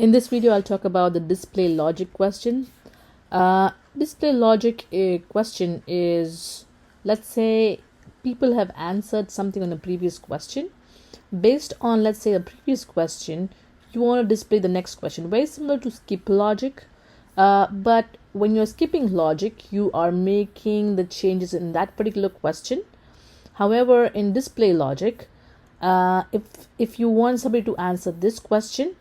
In this video, I'll talk about the display logic question. Display logic question is, let's say people have answered something on a previous question. Based on, let's say, a previous question, you want to display the next question. Very similar to skip logic, but when you're skipping logic, you are making the changes in that particular question. However, in display logic, if you want somebody to answer this question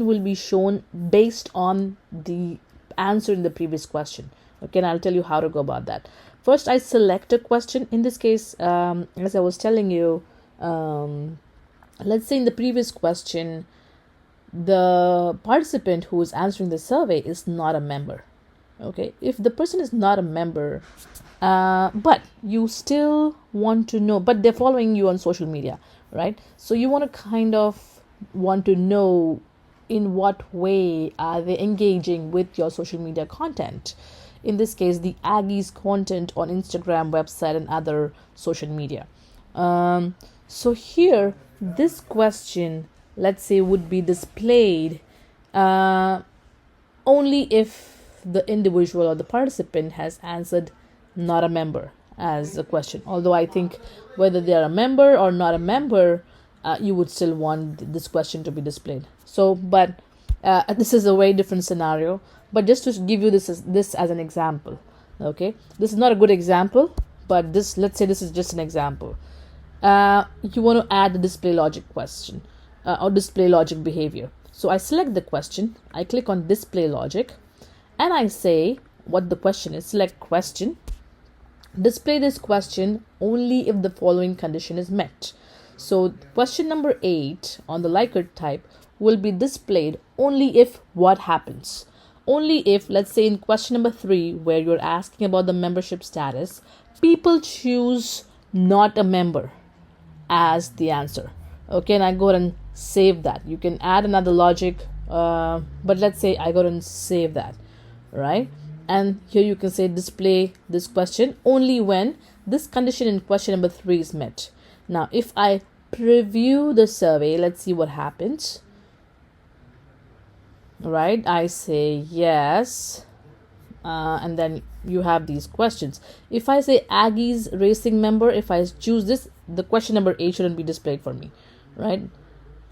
will be shown based on the answer in the previous question. Okay, and I'll tell you how to go about that. First, I select a question. In this case, as I was telling you, let's say in the previous question, the participant who is answering the survey is not a member. Okay, if the person is not a member, but you still want to know, but they're following you on social media, right? So you want to know in what way are they engaging with your social media content. In this case, the Aggies content on Instagram, website, and other social media. So here, this question, let's say, would be displayed only if the individual or the participant has answered not a member as a question. Although I think whether they are a member or not a member, you would still want this question to be displayed. So, but this is a very different scenario. But just to give you this as an example, okay? This is not a good example, but let's say this is just an example. You want to add the display logic question or display logic behavior. So I select the question, I click on display logic, and I say what the question is. Select question. Display this question only if the following condition is met. So question number 8 on the Likert type will be displayed only if what happens. Only if, let's say in question number 3, where you're asking about the membership status, people choose not a member as the answer. Okay, and I go ahead and save that. You can add another logic, but let's say I go ahead and save that, right? And here you can say display this question only when this condition in question number 3 is met. Now, if I preview the survey, let's see what happens. Right, I say yes, and then you have these questions. If I say Aggies racing member, if I choose this, the question number 8 shouldn't be displayed for me, right?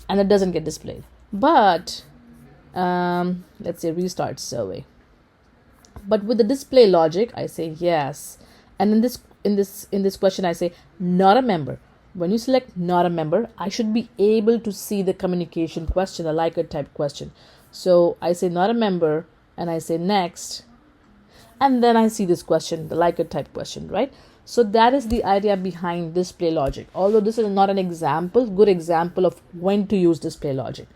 And it doesn't get displayed. But let's say restart survey. But with the display logic, I say yes, and in this question, I say not a member. When you select not a member, I should be able to see the communication question, a Likert type question. So I say not a member, and I say next, and then I see this question, the Likert type question, right? So that is the idea behind display logic. Although this is not an good example of when to use display logic.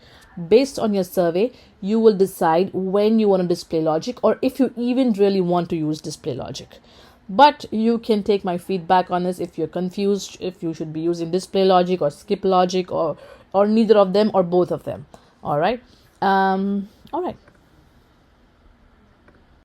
Based on your survey, you will decide when you want to display logic, or if you even really want to use display logic. But you can take my feedback on this if you're confused, if you should be using display logic or skip logic, or neither of them or both of them. All right.